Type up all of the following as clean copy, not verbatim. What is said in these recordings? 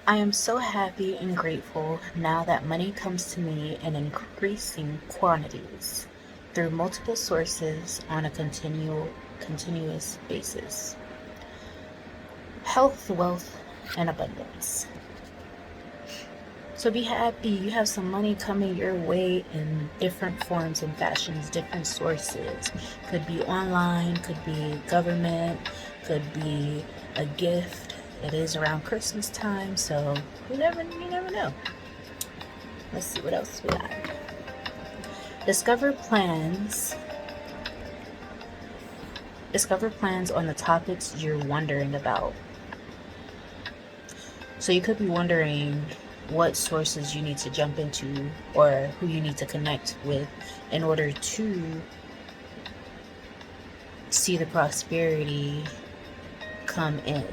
I am so happy and grateful now that money comes to me in increasing quantities through multiple sources on a continuous basis. Health, wealth, and abundance. So be happy you have some money coming your way in different forms and fashions, different sources. Could be online, could be government, could be a gift. It is around Christmas time, so you never know. Let's see what else we got. Discover plans. Discover plans on the topics you're wondering about. So you could be wondering what sources you need to jump into or who you need to connect with in order to see the prosperity come in.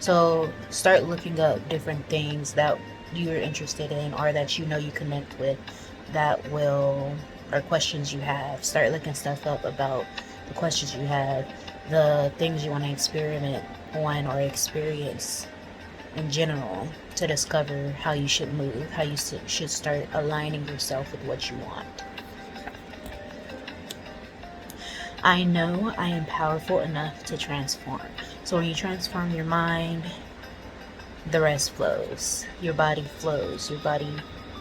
So start looking up different things that you're interested in or that you know you connect with that will, or questions you have. Start looking stuff up about the questions you have, the things you want to experiment on or experience in general to discover how you should move, how you should start aligning yourself with what you want. I know I am powerful enough to transform. So when you transform your mind, the rest flows. Your body flows. Your body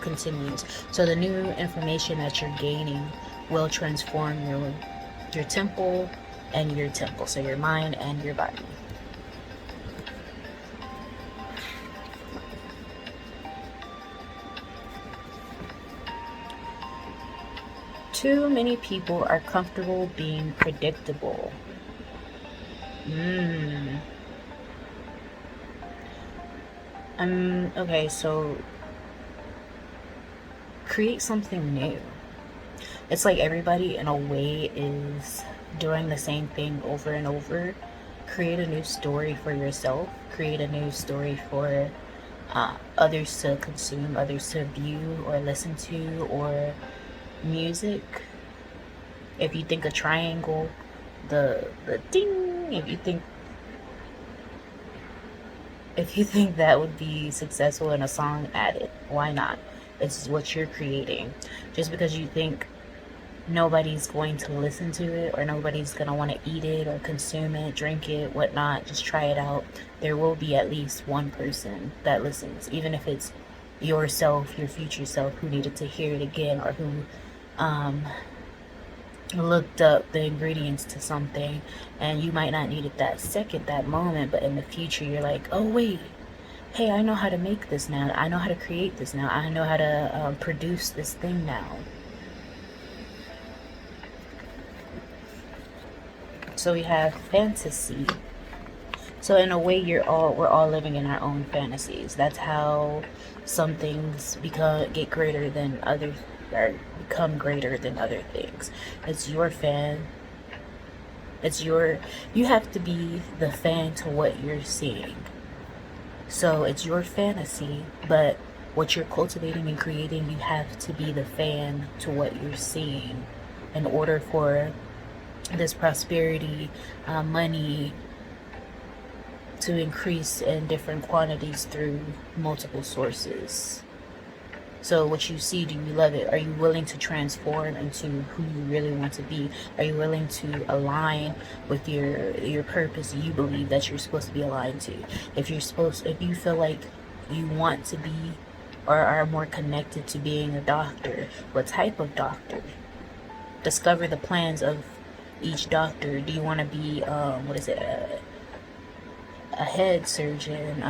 continues. So the new information that you're gaining will transform your temple and your temple. So your mind and your body. Too many people are comfortable being predictable. Okay, so create something new. It's like everybody in a way is doing the same thing over and over. Create a new story for yourself. Create a new story for others to consume, others to view or listen to, or music. If you think a triangle, the ding. If you think that would be successful in a song, add it. Why not? It's what you're creating. Just because you think nobody's going to listen to it or nobody's going to want to eat it or consume it, drink it, whatnot, just try it out. There will be at least one person that listens, even if it's yourself, your future self, who needed to hear it again, or who looked up the ingredients to something, and you might not need it that second, that moment, but in the future you're like, oh wait, hey, I know how to make this now, I know how to create this now, I know how to produce this thing now. So we have fantasy. So in a way, we're all living in our own fantasies. That's how some things get greater than others, or become greater than other things. It's your fan. You have to be the fan to what you're seeing. So it's your fantasy, but what you're cultivating and creating, you have to be the fan to what you're seeing in order for this prosperity, money to increase in different quantities through multiple sources. So what you see, do you love it? Are you willing to transform into who you really want to be? Are you willing to align with your purpose you believe that you're supposed to be aligned to? If you feel like you want to be or are more connected to being a doctor, what type of doctor? Discover the plans of each doctor. Do you want to be a head surgeon,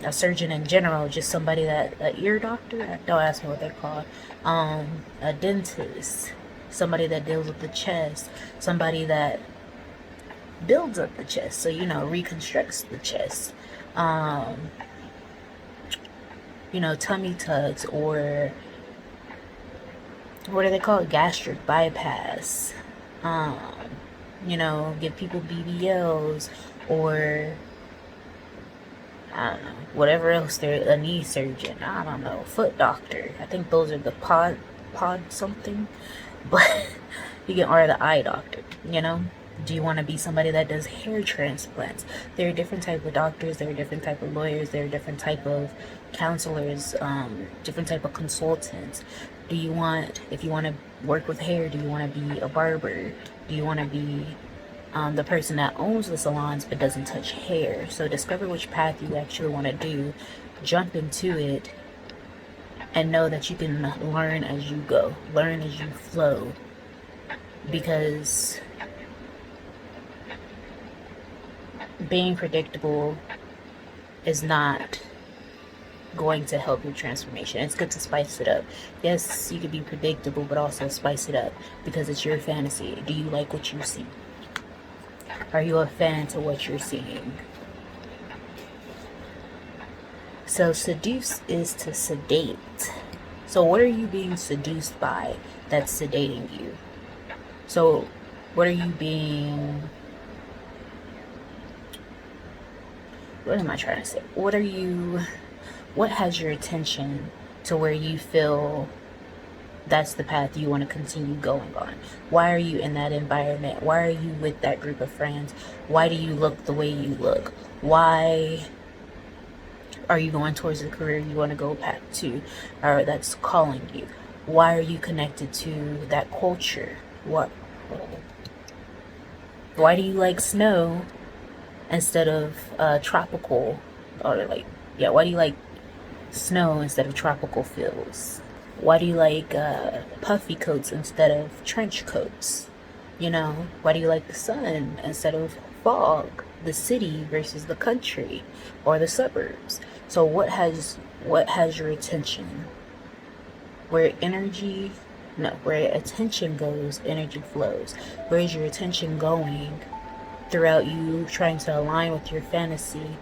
a surgeon in general, just somebody an ear doctor? Don't ask me what they're called. A dentist, somebody that deals with the chest, somebody that builds up the chest, so reconstructs the chest. Tummy tucks, or what do they call it? Gastric bypass. Give people BBLs, or I don't know, whatever else. They're a knee surgeon. I don't know, foot doctor. I think those are the pod something, but you can, or the eye doctor. Do you want to be somebody that does hair transplants? There are different type of doctors, there are different type of lawyers, there are different type of counselors, different type of consultants. Do you want, if you want to work with hair, do you want to be a barber? Do you want to be the person that owns the salons but doesn't touch hair? So discover which path you actually want to do, jump into it, and know that you can learn as you go, learn as you flow, because being predictable is not going to help your transformation. It's good to spice it up. Yes, you could be predictable, but also spice it up because it's your fantasy. Do you like what you see? Are you a fan to what you're seeing? So seduce is to sedate. So what are you being seduced by that's sedating you? So what are you being, what am I trying to say? What has your attention to where you feel that's the path you want to continue going on? Why are you in that environment? Why are you with that group of friends? Why do you look the way you look? Why are you going towards the career you want to go back to, or that's calling you? Why are you connected to that culture? Why do you like snow instead of tropical, or like, yeah, why do you like snow instead of tropical feels? Why do you like puffy coats instead of trench coats? You know, why do you like the sun instead of fog? The city versus the country or the suburbs. So what has your attention? Where attention goes, energy flows. Where is your attention going throughout you trying to align with your fantasy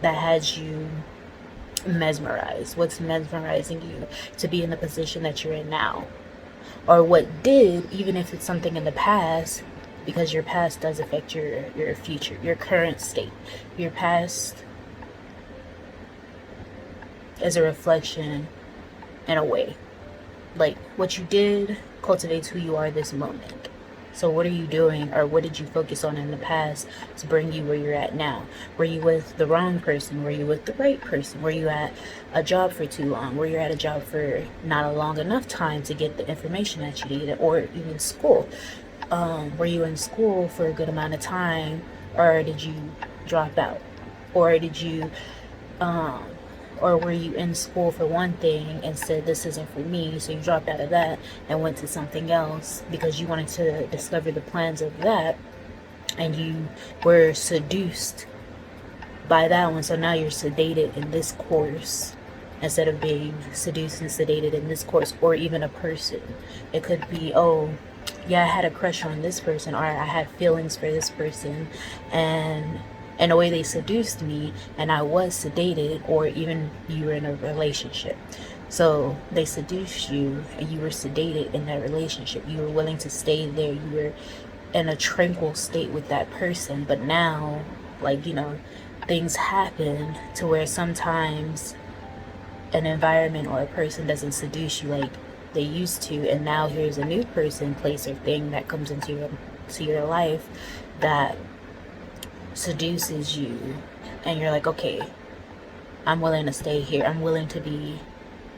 that has you mesmerized? What's mesmerizing you to be in the position that you're in now? Or what did, even if it's something in the past, because your past does affect your future, your current state. Your past is a reflection in a way. Like, what you did cultivates who you are this moment. So what are you doing, or what did you focus on in the past to bring you where you're at now? Were you with the wrong person? Were you with the right person? Were you at a job for too long? Were you at a job for not a long enough time to get the information that you needed? Or even school? Were you in school for a good amount of time, or did you drop out? Or did you or were you in school for one thing and said, this isn't for me, so you dropped out of that and went to something else because you wanted to discover the plans of that, and you were seduced by that one, so now you're sedated in this course instead of being seduced and sedated in this course. Or even a person, it could be, oh yeah, I had a crush on this person, or I had feelings for this person, and in a way they seduced me and I was sedated. Or even you were in a relationship, so they seduced you and you were sedated in that relationship. You were willing to stay there, you were in a tranquil state with that person. But now, like, you know, things happen to where sometimes an environment or a person doesn't seduce you like they used to, and now here's a new person, place, or thing that comes into your life that seduces you, and you're like, okay, I'm willing to stay here. I'm willing to be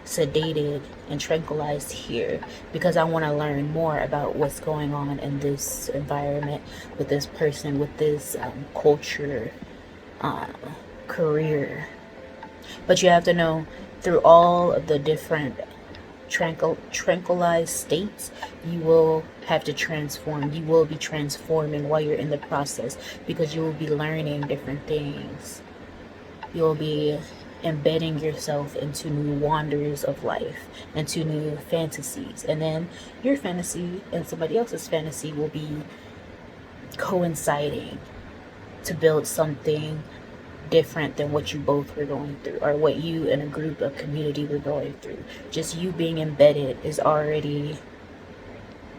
sedated and tranquilized here because I want to learn more about what's going on in this environment, with this person, with this culture, career. But you have to know, through all of the different tranquilized states, you will have to transform. You will be transforming while you're in the process, because you will be learning different things. You will be embedding yourself into new wonders of life, into new fantasies, and then your fantasy and somebody else's fantasy will be coinciding to build something different than what you both were going through, or what you and a group of community were going through. Just you being embedded is already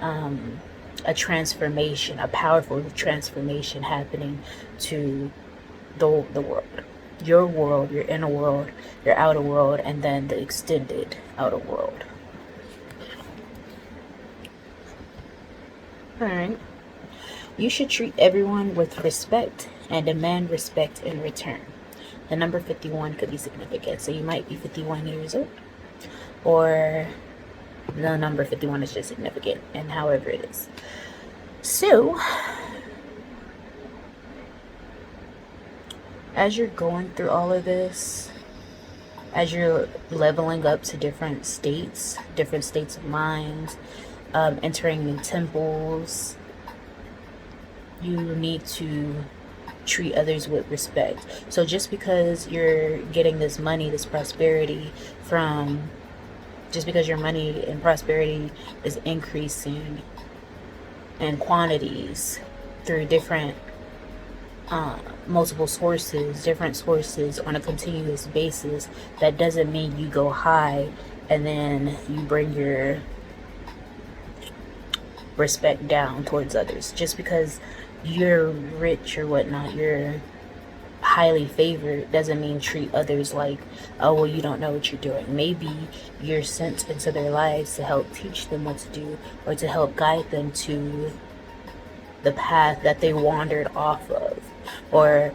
a transformation, a powerful transformation happening to the world. Your inner world, your outer world, and then the extended outer world. Alright. You should treat everyone with respect and demand respect in return. The number 51 could be significant. So you might be 51 years old, or the number 51 is just significant, and however it is. So, as you're going through all of this, as you're leveling up to different states of mind, entering new temples, you need to treat others with respect. So just because you're getting this money, this prosperity from, just because your money and prosperity is increasing in quantities through different multiple sources, different sources on a continuous basis, that doesn't mean you go high and then you bring your respect down towards others. Just because you're rich or whatnot, you're highly favored, doesn't mean treat others like, oh, well, you don't know what you're doing. Maybe you're sent into their lives to help teach them what to do, or to help guide them to the path that they wandered off of, or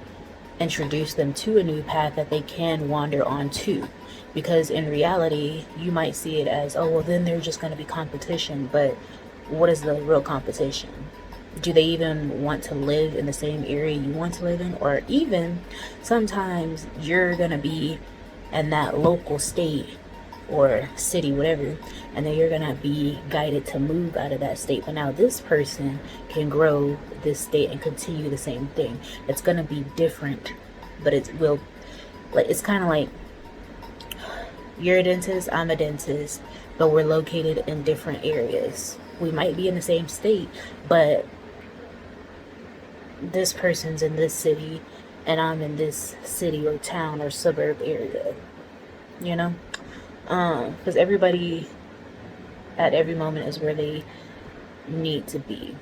introduce them to a new path that they can wander on to. Because in reality, you might see it as, oh, well, then there's just going to be competition. But what is the real competition? Do they even want to live in the same area you want to live in? Or even sometimes you're going to be in that local state or city, whatever, and then you're going to be guided to move out of that state. But now this person can grow this state and continue the same thing. It's going to be different, but it will, like, it's kind of like you're a dentist, I'm a dentist, but we're located in different areas. We might be in the same state, but this person's in this city and I'm in this city or town or suburb area, you know? Because everybody at every moment is where they need to be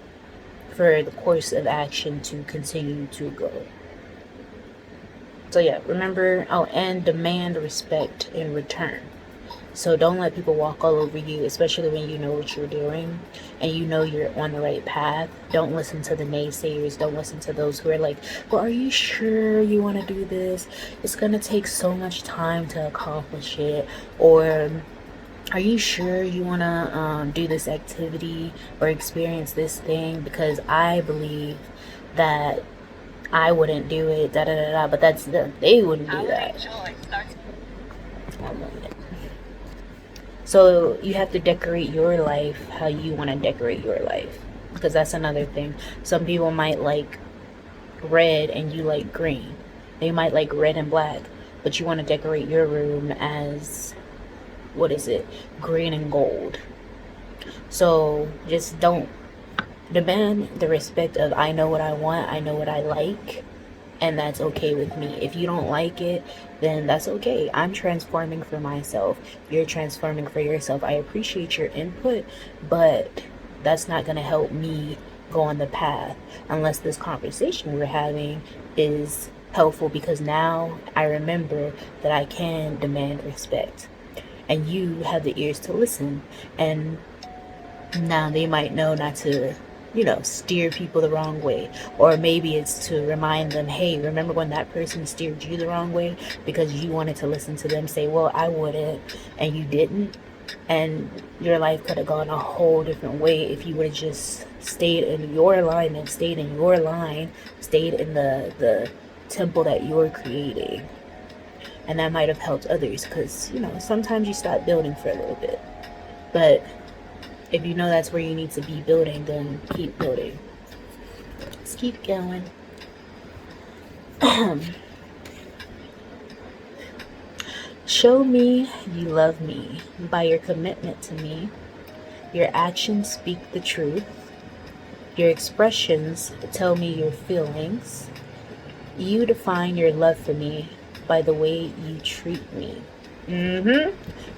for the course of action to continue to go. So yeah, remember, oh, and demand respect in return. So don't let people walk all over you, especially when you know what you're doing and you know you're on the right path. Don't listen to the naysayers. Don't listen to those who are like, well, are you sure you want to do this? It's going to take so much time to accomplish it. Or are you sure you want to do this activity or experience this thing? Because I believe that I wouldn't do it, da da da da. But that's they wouldn't do that. So you have to decorate your life how you want to decorate your life, because that's another thing. Some people might like red and you like green. They might like red and black, but you want to decorate your room as, what is it, green and gold. So just don't demand the respect of, I know what I want, I know what I like, and that's okay with me. If you don't like it, then that's okay. I'm transforming for myself. You're transforming for yourself. I appreciate your input, but that's not going to help me go on the path unless this conversation we're having is helpful, because now I remember that I can demand respect and you have the ears to listen, and now they might know not to, steer people the wrong way. Or maybe it's to remind them, hey, remember when that person steered you the wrong way because you wanted to listen to them say, well, I wouldn't, and you didn't. And your life could have gone a whole different way if you would have just stayed in your alignment, stayed in your line, stayed in the temple that you're creating. And that might have helped others, because, sometimes you stop building for a little bit. But if you know that's where you need to be building, then keep building. Just keep going. Show me you love me by your commitment to me. Your actions speak the truth. Your expressions tell me your feelings. You define your love for me by the way you treat me.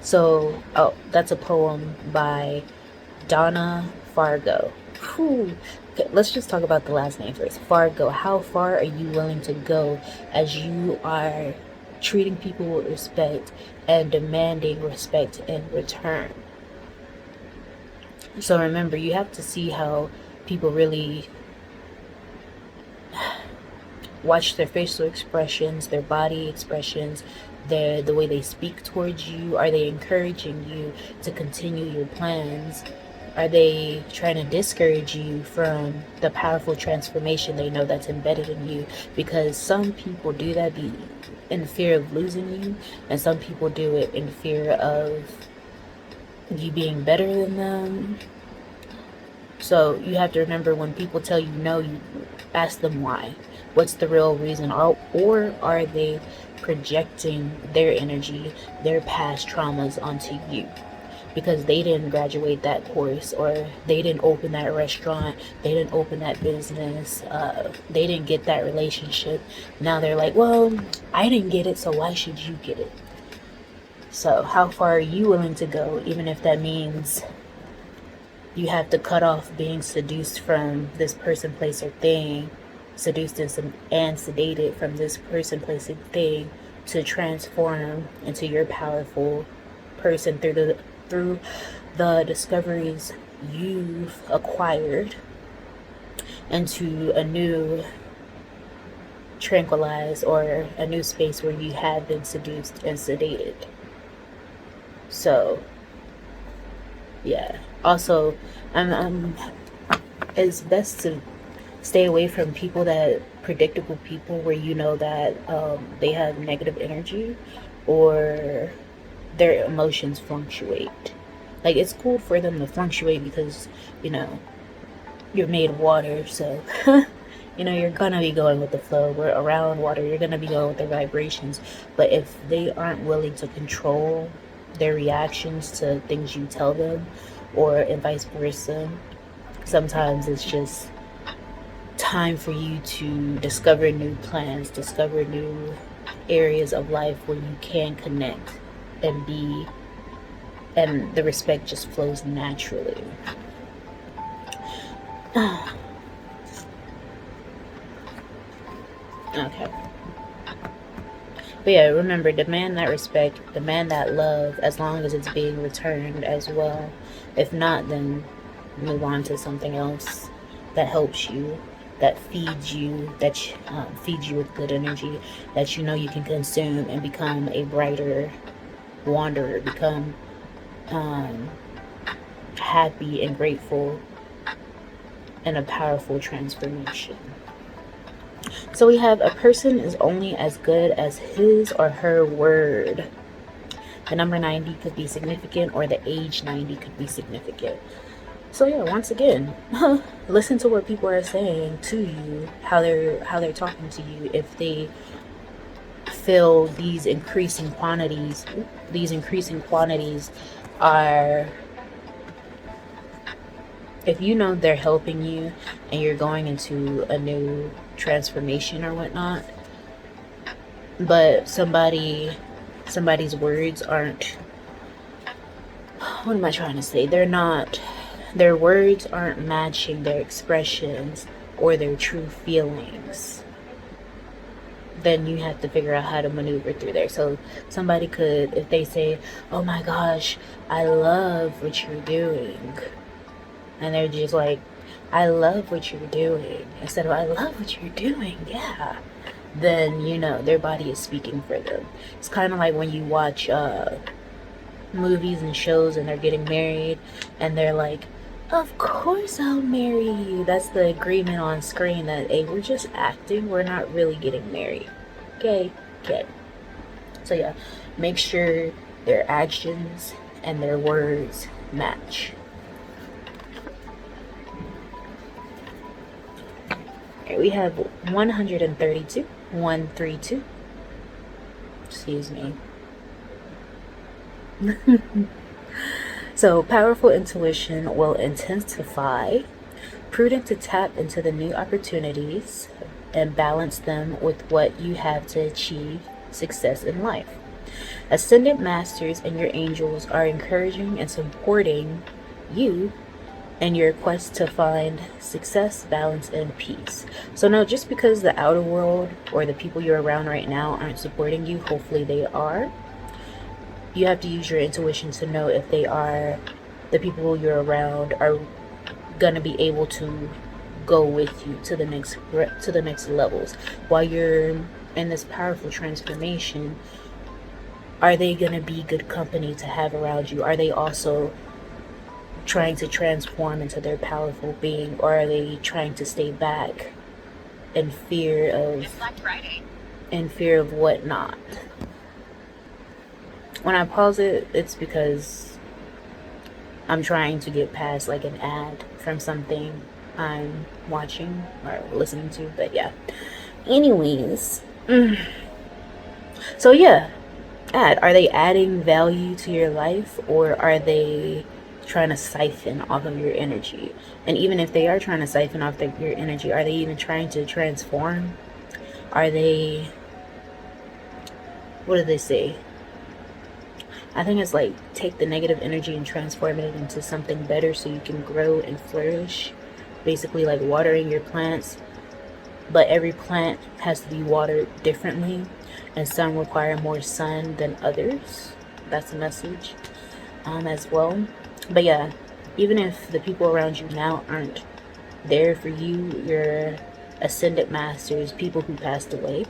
So, that's a poem by Donna Fargo. Okay, let's just talk about the last name first. Fargo. How far are you willing to go as you are treating people with respect and demanding respect in return? So remember, you have to see how people really watch their facial expressions, their body expressions, the way they speak towards you. Are they encouraging you to continue your plans? Are they trying to discourage you from the powerful transformation they know that's embedded in you? Because some people do that in fear of losing you, and some people do it in fear of you being better than them. So you have to remember, when people tell you no, you ask them why. What's the real reason? Or are they projecting their energy, their past traumas onto you? Because they didn't graduate that course, or they didn't open that restaurant, they didn't open that business, they didn't get that relationship. Now they're like, well, I didn't get it, so why should you get it? So how far are you willing to go, even if that means you have to cut off being seduced from this person, place, or thing, seduced and sedated from this person, place, or thing, to transform into your powerful person through the discoveries you've acquired, into a new tranquilized, or a new space where you have been seduced and sedated. So yeah, also it's best to stay away from predictable people, where you know that they have negative energy, or their emotions fluctuate. Like, it's cool for them to fluctuate because, you're made of water, so you're gonna be going with the flow. We're around water, you're gonna be going with the vibrations. But if they aren't willing to control their reactions to things you tell them, and vice versa, sometimes it's just time for you to discover new plans, discover new areas of life where you can connect and be, and the respect just flows naturally. Okay. But yeah, remember, demand that respect, demand that love, as long as it's being returned as well. If not, then move on to something else that helps you, that feeds you, feeds you with good energy, that you can consume and become a brighter wanderer, become happy and grateful, and a powerful transformation. So we have, a person is only as good as his or her word. The number 90 could be significant, or the age 90 could be significant. So yeah, once again, listen to what people are saying to you, how they're talking to you. If they feel these increasing quantities are, if you know they're helping you and you're going into a new transformation or whatnot, but somebody's words aren't, what am I trying to say? Their words aren't matching their expressions or their true feelings, then you have to figure out how to maneuver through there. So somebody could, if they say, oh my gosh, I love what you're doing, and they're just like, I love what you're doing, instead of I love what you're doing, yeah, then their body is speaking for them. It's kind of like when you watch movies and shows and they're getting married, and they're like, of course I'll marry you. That's the agreement on screen that, hey, we're just acting, we're not really getting married. Okay. So yeah, make sure their actions and their words match. Okay, we have 132. 132. Excuse me. So, powerful intuition will intensify. Prudent to tap into the new opportunities and balance them with what you have to achieve success in life. Ascendant masters and your angels are encouraging and supporting you in your quest to find success, balance, and peace. So no, just because the outer world or the people you're around right now aren't supporting you, hopefully they are. You have to use your intuition to know if the people you're around are gonna be able to go with you to the next levels. While you're in this powerful transformation, are they going to be good company to have around you? Are they also trying to transform into their powerful being, or are they trying to stay back in fear of whatnot? When I pause it, it's because I'm trying to get past like an ad from something I'm watching or listening to. But yeah, anyways, so yeah, are they adding value to your life, or are they trying to siphon off of your energy? And even if they are trying to siphon off your energy, are they even trying to transform? Are they, what do they say? I think it's like take the negative energy and transform it into something better so you can grow and flourish. Basically like watering your plants, but every plant has to be watered differently, and some require more sun than others. That's a message as well. But yeah, even if the people around you now aren't there for you, your ascended masters, people who passed away,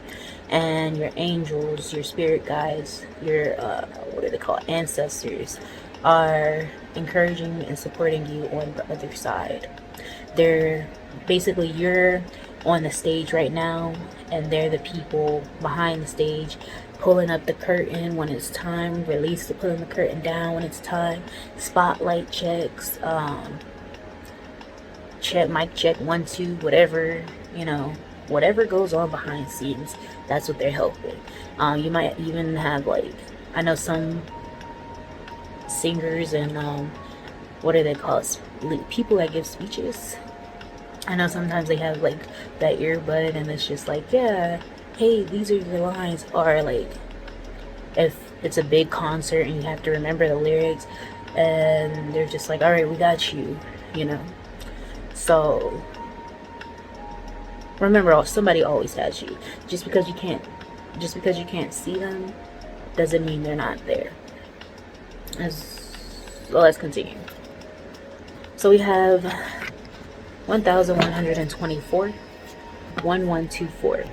and your angels, your spirit guides, your what are they called, ancestors, are encouraging and supporting you on the other side. They're basically, you're on the stage right now, and they're the people behind the stage, pulling up the curtain when it's time, pulling the curtain down when it's time, spotlight checks, mic check 1 2, whatever, whatever goes on behind scenes, that's what they're helping. You might even have, like, I know some singers and what are they called, people that give speeches. I know sometimes they have like that earbud and it's just like, yeah, hey, these are your lines. Or like if it's a big concert and you have to remember the lyrics, and they're just like, all right, we got you, So remember, somebody always has you. Just because you can't see them doesn't mean they're not there. Let's continue. So we have 1124, 1124.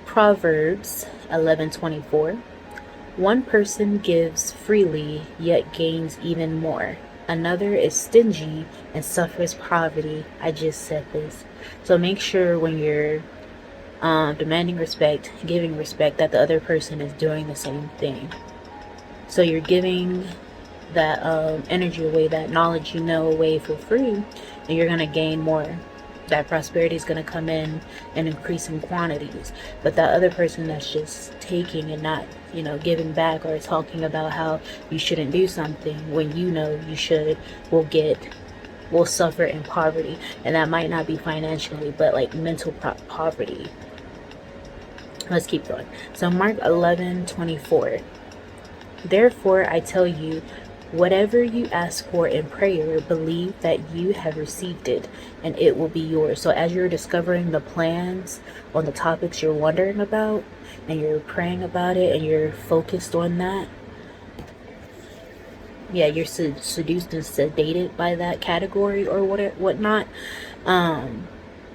Proverbs 11:24. One person gives freely yet gains even more. Another is stingy and suffers poverty. I just said this. So make sure when you're demanding respect, giving respect, that the other person is doing the same thing. So you're giving that energy away, that knowledge away for free, and you're going to gain more. That prosperity is going to come in and increase in quantities. But that other person that's just taking and not, giving back, or talking about how you shouldn't do something when you should, will suffer in poverty. And that might not be financially, but like mental poverty. Let's keep going. So Mark 11:24. Therefore I tell you, whatever you ask for in prayer, believe that you have received it, and it will be yours. So as you're discovering the plans on the topics you're wondering about, and you're praying about it, and you're focused on that, yeah, you're seduced and sedated by that category or whatnot.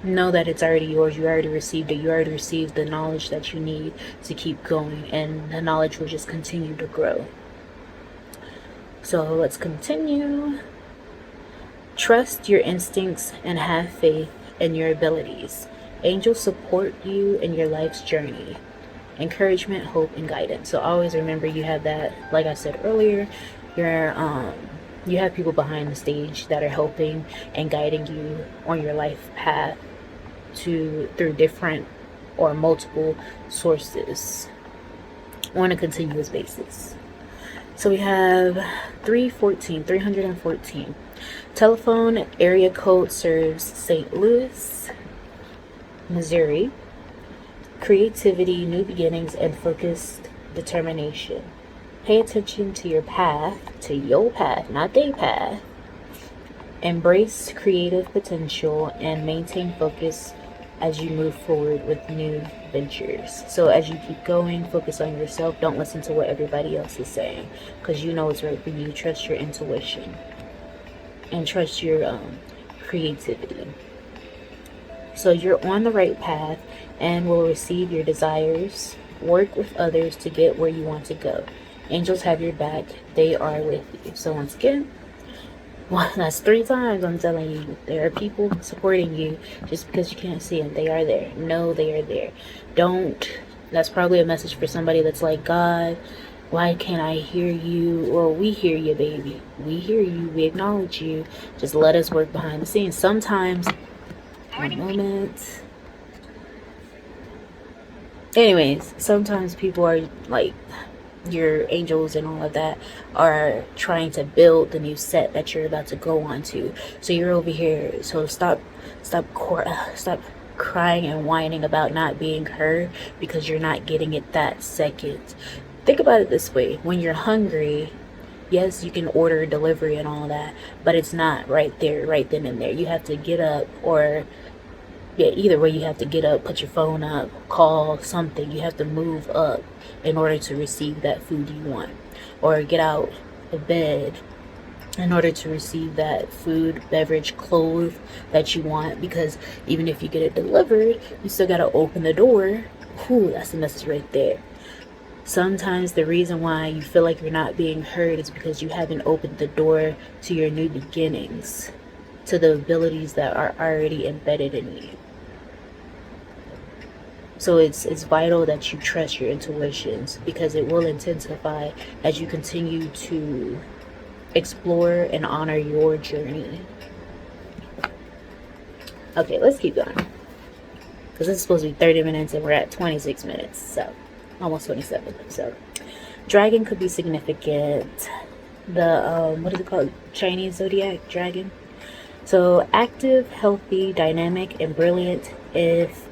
Know that it's already yours. You already received it. You already received the knowledge that you need to keep going, and the knowledge will just continue to grow. So let's continue. Trust your instincts and have faith in your abilities. Angels support you in your life's journey. Encouragement, hope, and guidance. So always remember, you have that, like I said earlier, you have people behind the stage that are helping and guiding you on your life path through different or multiple sources on a continuous basis. So we have 314. Telephone area code serves St. Louis, Missouri. Creativity, new beginnings, and focused determination. Pay attention to your path, not their path. Embrace creative potential and maintain focus as you move forward with new ventures. So as you keep going, focus on yourself. Don't listen to what everybody else is saying, because you know what's right for you. Trust your intuition and trust your creativity. So you're on the right path and will receive your desires. Work with others to get where you want to go. Angels have your back. They are with you. So once again, well, that's 3 times I'm telling you. There are people supporting you just because you can't see them. They are there. No, they are there. Don't. That's probably a message for somebody that's like, God, why can't I hear you? Well, we hear you, baby. We hear you. We acknowledge you. Just let us work behind the scenes. Sometimes, one moment. Anyways, sometimes people are like, your angels and all of that are trying to build the new set that you're about to go on to. So you're over here. So stop crying and whining about not being heard because you're not getting it that second. Think about it this way: when you're hungry, yes, you can order delivery and all that, but it's not right there, right then and there. You have to get up, or yeah, either way, you have to get up, put your phone up, call something. You have to move up in order to receive that food you want, or get out of bed in order to receive that food, beverage, clothes that you want. Because even if you get it delivered, you still got to open the door. Whew, that's the message right there. Sometimes the reason why you feel like you're not being heard is because you haven't opened the door to your new beginnings, to the abilities that are already embedded in you. So it's vital that you trust your intuitions, because it will intensify as you continue to explore and honor your journey. Okay, let's keep going, because this is supposed to be 30 minutes and we're at 26 minutes, so almost 27. So dragon could be significant. The what is it called? Chinese zodiac dragon. So active, healthy, dynamic, and brilliant if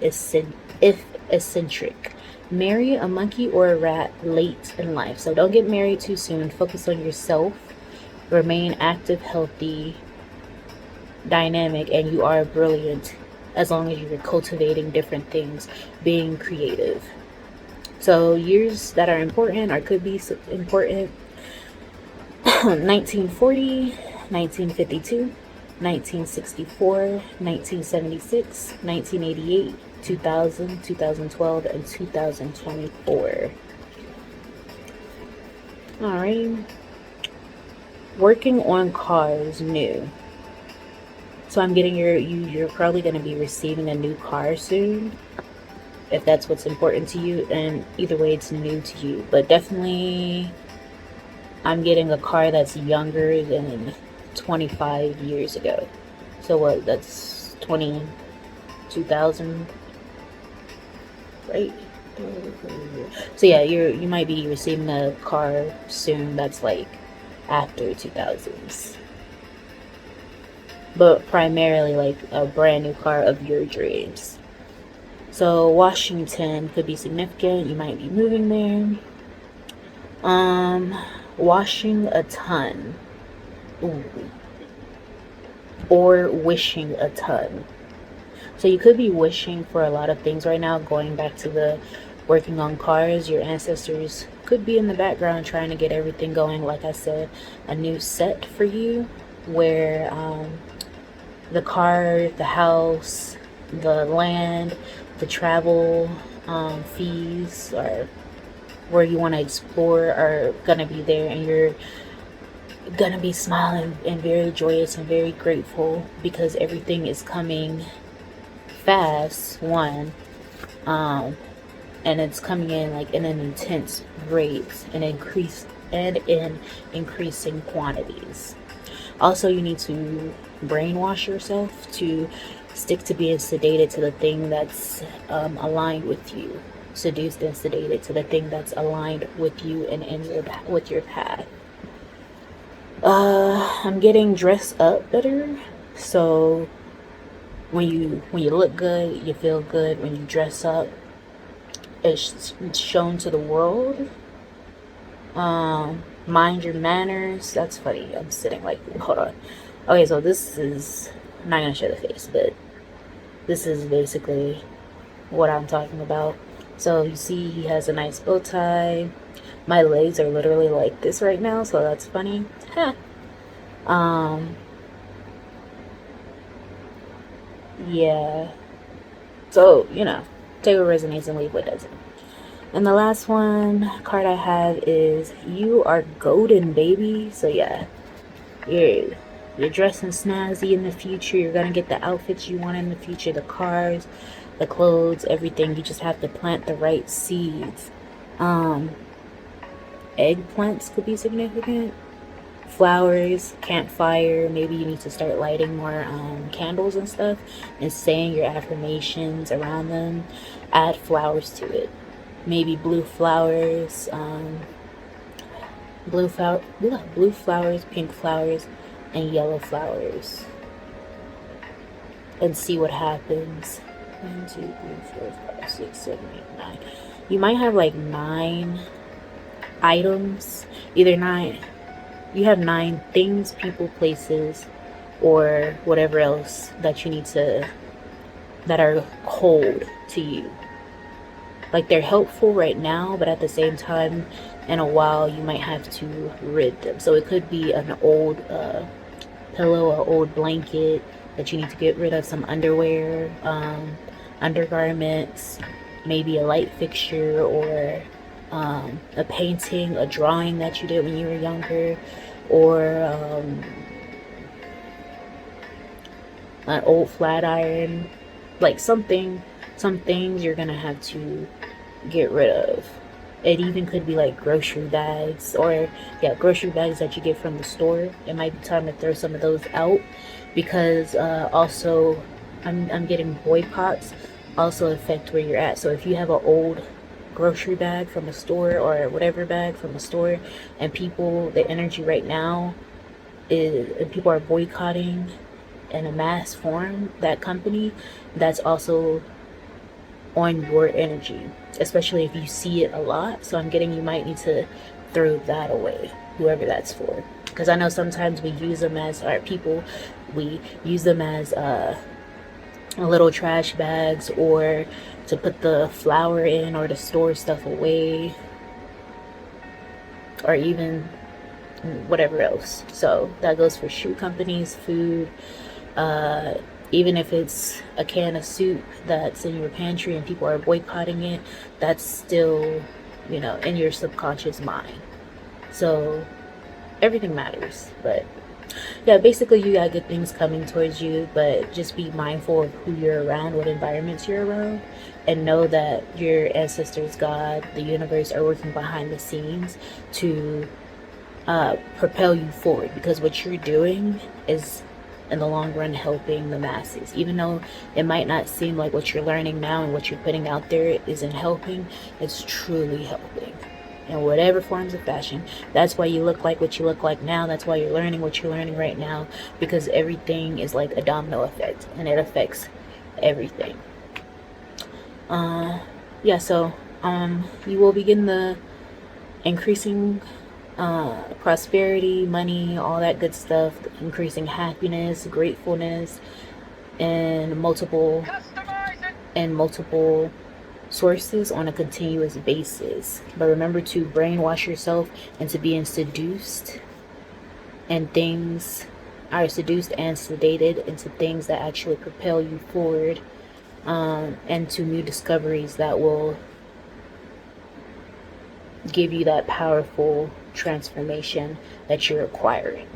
eccentric. Marry a monkey or a rat late in life. So don't get married too soon. Focus on yourself. Remain active, healthy, dynamic, and you are brilliant as long as you're cultivating different things, being creative. So years that are important, or could be important: 1940, 1952, 1964, 1976, 1988, 2000, 2012, and 2024. Alright. Working on cars, new. So I'm getting you're probably going to be receiving a new car soon, if that's what's important to you. And either way, it's new to you. But definitely, I'm getting a car that's younger than 25 years ago. So what, that's 2000, right? So yeah, you might be receiving a car soon that's like after 2000s, but primarily like a brand new car of your dreams. So Washington could be significant. You might be moving there. Washing a ton. Ooh. Or wishing a ton. So you could be wishing for a lot of things right now. Going back to the working on cars, your ancestors could be in the background trying to get everything going. Like I said, a new set for you, where the car, the house, the land, the travel fees, or where you want to explore, are gonna be there, and you're gonna be smiling and very joyous and very grateful because everything is coming fast, one, and it's coming in like in an intense rate and in increasing quantities. Also, you need to brainwash yourself to stick to being sedated to the thing that's aligned with you. Seduced and sedated to the thing that's aligned with you and with your path. I'm getting dressed up better. So when you look good, you feel good. When you dress up, it's shown to the world. Mind your manners. That's funny. I'm sitting like, hold on. Okay, so this is, I'm not gonna show the face, but this is basically what I'm talking about. So you see, he has a nice bow tie. My legs are literally like this right now, so that's funny. Yeah. So, take what resonates and leave what doesn't. And the last one card I have is you are golden, baby. So yeah, you're dressing snazzy in the future. You're gonna get the outfits you want in the future, the cars, the clothes, everything. You just have to plant the right seeds. Eggplants could be significant. Flowers, campfire, maybe you need to start lighting more candles and stuff and saying your affirmations around them. Add flowers to it. Maybe blue flowers, blue flowers, pink flowers, and yellow flowers, and see what happens. 1, 2, 3, 4, 5, 6, 7, 8, 9. You might have like 9 items, either 9. You have 9 things, people, places, or whatever else that you need to, that are cold to you. Like they're helpful right now, but at the same time, in a while, you might have to rid them. So it could be an old pillow, an old blanket that you need to get rid of, some underwear, undergarments, maybe a light fixture, or a painting, a drawing that you did when you were younger, or an old flat iron, like some things you're gonna have to get rid of. It even could be like grocery bags, or grocery bags that you get from the store. It might be time to throw some of those out, because also I'm getting boycotts also affect where you're at. So if you have an old grocery bag from a store, or whatever bag from a store, and the energy right now is, and people are boycotting in a mass form that company, that's also on your energy, especially if you see it a lot. So I'm getting, you might need to throw that away, whoever that's for, because I know sometimes we use them as we use them as little trash bags, or to put the flour in, or to store stuff away, or even whatever else. So that goes for shoe companies, food, even if it's a can of soup that's in your pantry and people are boycotting it, that's still, in your subconscious mind. So everything matters. But yeah, basically you got good things coming towards you, but just be mindful of who you're around, what environments you're around, and know that your ancestors, God, the universe, are working behind the scenes to propel you forward, because what you're doing is in the long run helping the masses. Even though it might not seem like what you're learning now and what you're putting out there isn't helping, it's truly helping in whatever forms of fashion. That's why you look like what you look like now. That's why you're learning what you're learning right now, because everything is like a domino effect, and it affects everything. So you will begin the increasing prosperity, money, all that good stuff, increasing happiness, gratefulness, and multiple sources on a continuous basis. But remember to brainwash yourself into being seduced, and things are seduced and sedated into things that actually propel you forward, and to new discoveries that will give you that powerful transformation that you're acquiring.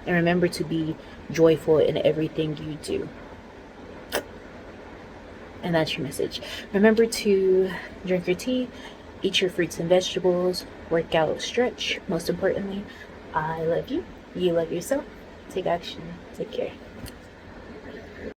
And remember to be joyful in everything you do. And that's your message. Remember to drink your tea, eat your fruits and vegetables, work out, stretch. Most importantly, I love you. You love yourself. Take action. Take care.